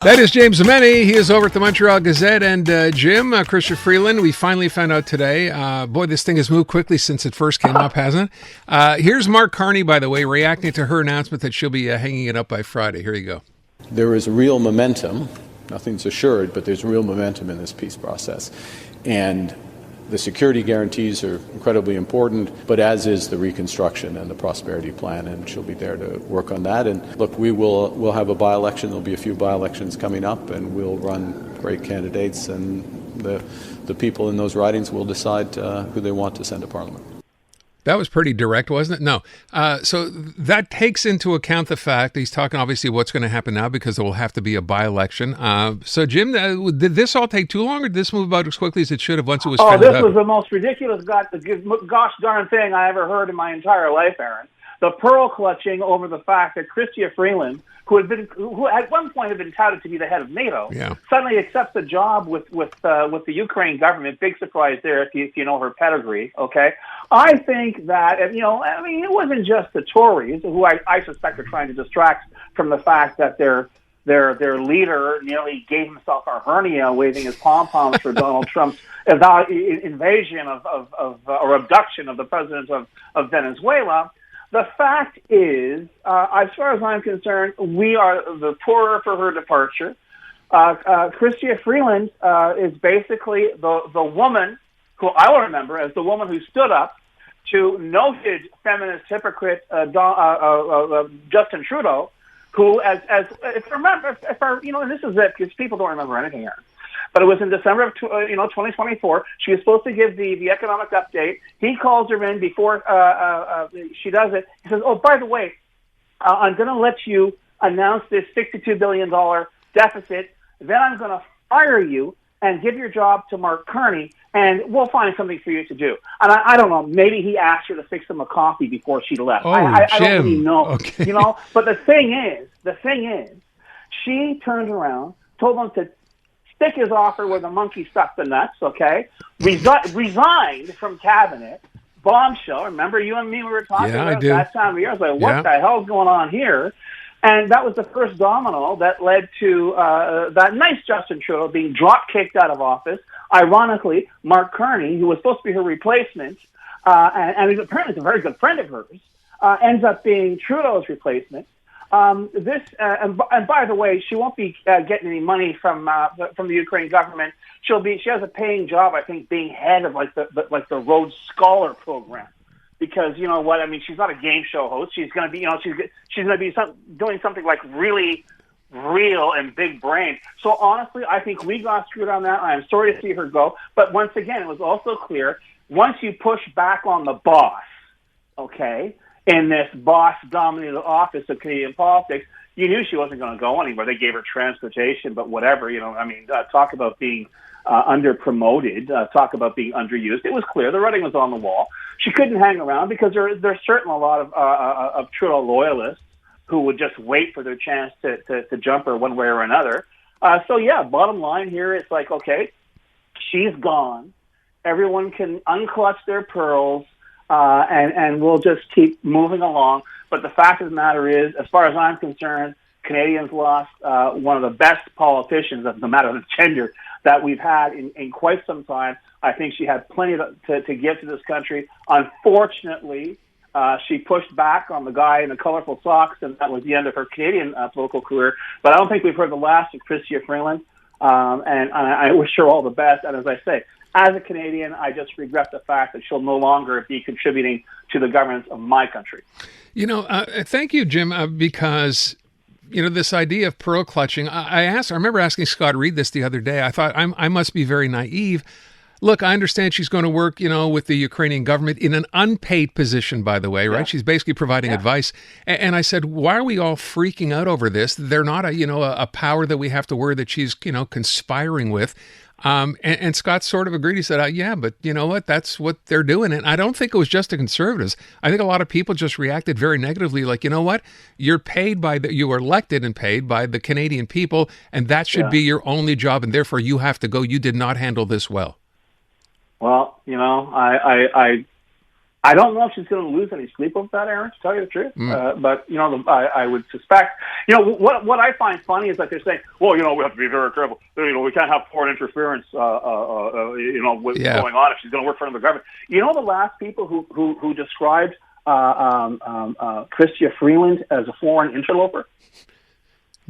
That is James Mennie. He is over at the Montreal Gazette. And Jim, Chrystia Freeland, we finally found out today. Boy, this thing has moved quickly since it first came up, hasn't it? Here's Mark Carney, by the way, reacting to her announcement that she'll be hanging it up by Friday. Here you go. There is real momentum. Nothing's assured, but there's real momentum in this peace process. And the security guarantees are incredibly important, but as is the reconstruction and the prosperity plan, and she'll be there to work on that. And look, we'll have a by-election. There'll be a few by-elections coming up, and we'll run great candidates, and the people in those ridings will decide who they want to send to Parliament. That was pretty direct, wasn't it? No. So that takes into account the fact that he's talking obviously what's going to happen now because there will have to be a by-election. So, Jim, did this all take too long, or did this move about as quickly as it should have once it was found out? Oh, this was the most ridiculous gosh darn thing I ever heard in my entire life, Aaron. The pearl clutching over the fact that Chrystia Freeland, who at one point had been touted to be the head of NATO, suddenly accepts a job with the Ukraine government. Big surprise there if you know her pedigree. Okay, I think that it wasn't just the Tories who I suspect are trying to distract from the fact that their leader nearly gave himself a hernia waving his pom-poms for Donald Trump's invasion or abduction of the president of Venezuela. The fact is, as far as I'm concerned, we are the poorer for her departure. Chrystia Freeland is basically the woman who I will remember as the woman who stood up to noted feminist hypocrite Justin Trudeau, who, and this is it because people don't remember anything here. But it was in December of 2024. She was supposed to give the economic update. He calls her in before she does it. He says, "Oh, by the way, I'm going to let you announce this $62 billion deficit. Then I'm going to fire you and give your job to Mark Carney, and we'll find something for you to do." And I don't know. Maybe he asked her to fix him a coffee before she left. Oh, I don't Jim. really know. Okay. But the thing is, she turned around, told him to stick his offer where the monkey stuck the nuts, okay? Resigned from cabinet, bombshell. Remember, you and me were talking about that time of year. I was like, what the hell's going on here? And that was the first domino that led to that nice Justin Trudeau being drop-kicked out of office. Ironically, Mark Carney, who was supposed to be her replacement, and apparently is a very good friend of hers, ends up being Trudeau's replacement. And by the way, she won't be getting any money from the Ukraine government. She has a paying job, I think, being head of the Rhodes Scholar program, because you know what I mean. She's not a game show host. She's going to be she's going to be doing something like really real and big brain. So honestly, I think we got screwed on that. I'm sorry to see her go, but once again, it was also clear once you push back on the boss, okay, in this boss-dominated office of Canadian politics, you knew she wasn't going to go anywhere. They gave her transportation, but whatever, talk about being under-promoted, talk about being underused. It was clear. The writing was on the wall. She couldn't hang around because there's certainly a lot of Trudeau loyalists who would just wait for their chance to jump her one way or another. Bottom line here, it's like, okay, she's gone. Everyone can unclutch their pearls, and we'll just keep moving along. But the fact of the matter is, as far as I'm concerned, Canadians lost one of the best politicians, no matter the gender, that we've had in quite some time. I think she had plenty to give to this country. Unfortunately, she pushed back on the guy in the colorful socks, and that was the end of her Canadian political career. But I don't think we've heard the last of Chrystia Freeland, and I wish her all the best. And as I say, as a Canadian, I just regret the fact that she'll no longer be contributing to the governance of my country. Thank you, Jim, because this idea of pearl clutching, I remember asking Scott Reed this the other day. I thought I must be very naive. Look, I understand she's going to work, with the Ukrainian government in an unpaid position, by the way, right? Yeah. She's basically providing advice. And I said, why are we all freaking out over this? They're not a power that we have to worry that she's, conspiring with. And Scott sort of agreed. He said, yeah, but you know what? That's what they're doing. And I don't think it was just the Conservatives. I think a lot of people just reacted very negatively. Like, you know what? You're paid you were elected and paid by the Canadian people, and that should be your only job. And therefore you have to go. You did not handle this well. Well, I don't know if she's going to lose any sleep over that, Aaron, to tell you the truth. But, I would suspect, what I find funny is like they're saying, well, we have to be very careful. We can't have foreign interference, what's going on if she's going to work for another government. The last people who described Chrystia Freeland as a foreign interloper?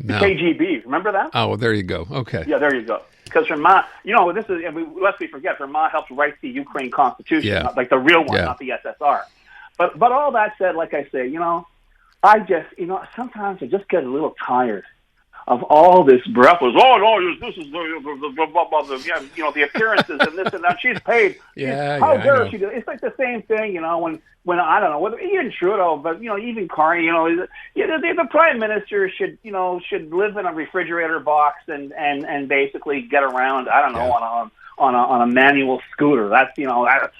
No. KGB. Remember that? Oh, well, there you go. Okay. Yeah, there you go. Because her ma, lest we forget, her ma helped write the Ukraine Constitution, not like the real one, not the SSR. But all that said, like I say, I just, sometimes I just get a little tired of all this breathless. Oh no, this is the appearances and this and that. She's paid. How dare she do? It's like the same thing, when I don't know whether even Trudeau, but even Carney, the prime minister should live in a refrigerator box and basically get around. I don't know on a manual scooter. That's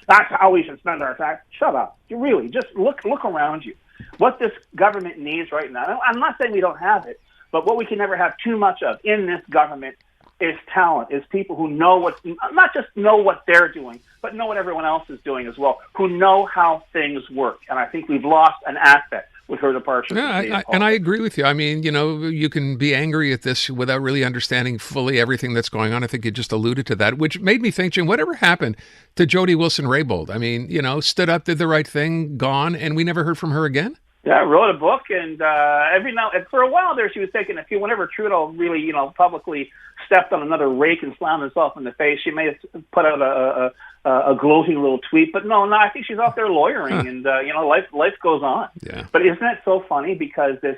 that's how we should spend our time. Shut up! You really just look around you. What this government needs right now. I'm not saying we don't have it. But what we can never have too much of in this government is talent, is people who know not just know what they're doing, but know what everyone else is doing as well, who know how things work. And I think we've lost an asset with her departure. Yeah, and I agree with you. I mean, you can be angry at this without really understanding fully everything that's going on. I think you just alluded to that, which made me think, Jim, whatever happened to Jody Wilson-Raybould? I mean, stood up, did the right thing, gone, and we never heard from her again? Yeah, I wrote a book, and for a while there, she was taking a few. Whenever Trudeau really, publicly stepped on another rake and slammed himself in the face, she may have put out a gloating little tweet. But no, I think she's out there lawyering, and life goes on. Yeah. But isn't it so funny because this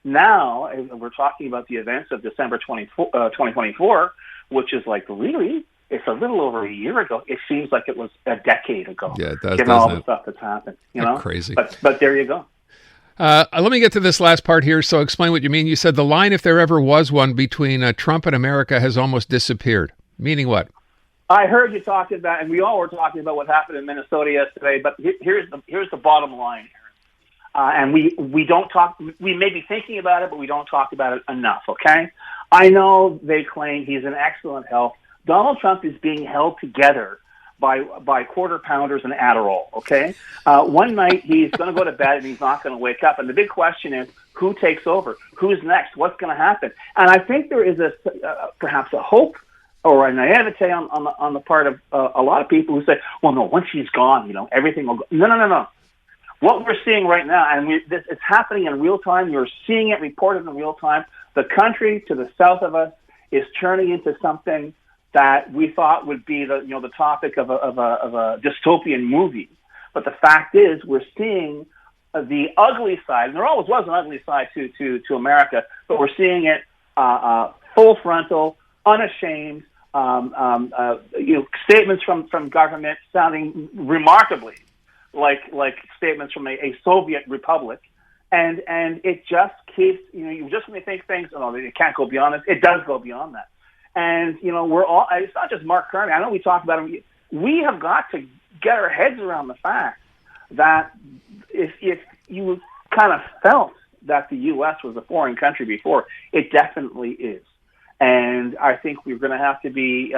now we're talking about the events of December 2024, which is like really. It's a little over a year ago. It seems like it was a decade ago. Yeah, it does. Given all the stuff that's happened, crazy. But there you go. Let me get to this last part here. So explain what you mean. You said the line, if there ever was one, between Trump and America has almost disappeared. Meaning what? I heard you talking about, and we all were talking about what happened in Minnesota yesterday. But here's the bottom line, Aaron. And we don't talk. We may be thinking about it, but we don't talk about it enough. Okay. I know they claim he's in excellent health. Donald Trump is being held together by quarter pounders and Adderall, okay? One night he's going to go to bed and he's not going to wake up. And the big question is, who takes over? Who's next? What's going to happen? And I think there is perhaps a hope or a naivete on the part of a lot of people who say, well, no, once he's gone, everything will go. No. What we're seeing right now, and it's happening in real time. You're seeing it reported in real time. The country to the south of us is turning into something that we thought would be the topic of a dystopian movie, but the fact is we're seeing the ugly side, and there always was an ugly side to America, but we're seeing it full frontal, unashamed, statements from government sounding remarkably like statements from a Soviet republic, and it just keeps you just when you think things it can't go beyond this, it does go beyond that. And, we're all, it's not just Mark Carney. I know we talk about him. We have got to get our heads around the fact that if you kind of felt that the U.S. was a foreign country before, it definitely is. And I think we're going to have to be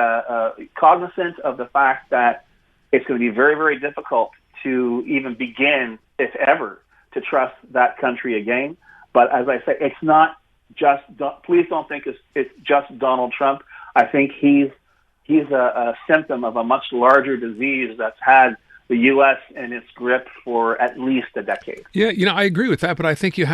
cognizant of the fact that it's going to be very, very difficult to even begin, if ever, to trust that country again. But as I say, it's not please don't think it's just Donald Trump. I think he's a symptom of a much larger disease that's had the U.S. in its grip for at least a decade. Yeah, I agree with that, but I think you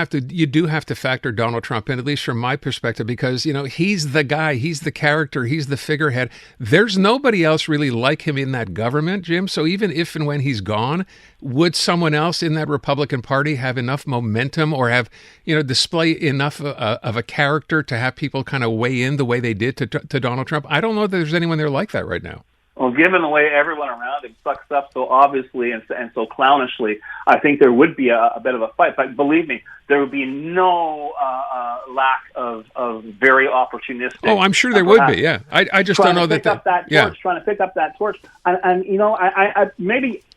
do have to factor Donald Trump in, at least from my perspective, because, he's the guy, he's the character, he's the figurehead. There's nobody else really like him in that government, Jim. So even if and when he's gone, would someone else in that Republican Party have enough momentum or have, display enough of a character to have people kind of weigh in the way they did to Donald Trump? I don't know that there's anyone there like that right now. Well, given the way everyone around him sucks up so obviously and so clownishly, I think there would be a bit of a fight. But believe me, there would be no lack of very opportunistic. Oh, I'm sure there would be. Yeah, I just don't know that. Trying to pick up that torch, and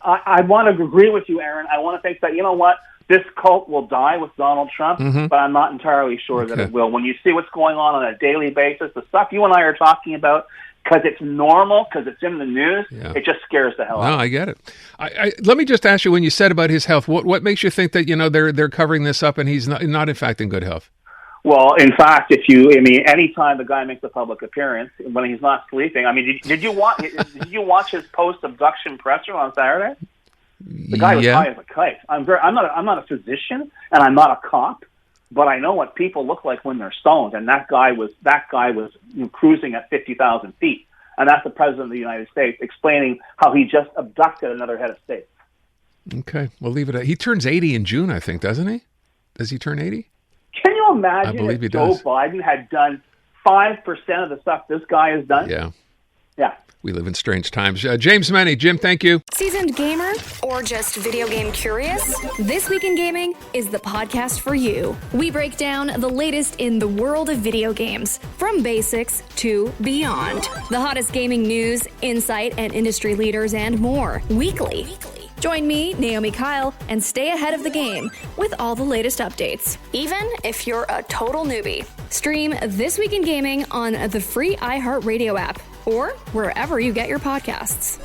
I want to agree with you, Aaron. I want to think that what. This cult will die with Donald Trump, but I'm not entirely sure that it will. When you see what's going on a daily basis, the stuff you and I are talking about, because it's normal, because it's in the news, it just scares the hell out of me. No, I get it. Let me just ask you, when you said about his health, what makes you think that, they're covering this up and he's not in fact in good health? Well, in fact, anytime the guy makes a public appearance, when he's not sleeping, did you watch his post-abduction presser on Saturday? The guy was high as a kite. I'm not a physician and I'm not a cop, but I know what people look like when they're stoned. And that guy was cruising at 50,000 feet, and that's the president of the United States explaining how he just abducted another head of state. Okay, we'll leave it at. He turns 80 in June, I think, doesn't he? Does he turn 80? Can you imagine if Joe Biden had done 5% of the stuff this guy has done? Yeah. Yeah. We live in strange times. James Mennie. Jim, thank you. Seasoned gamer or just video game curious? This Week in Gaming is the podcast for you. We break down the latest in the world of video games, from basics to beyond. The hottest gaming news, insight, and industry leaders and more, weekly. Join me, Naomi Kyle, and stay ahead of the game with all the latest updates, even if you're a total newbie. Stream This Week in Gaming on the free iHeartRadio app or wherever you get your podcasts.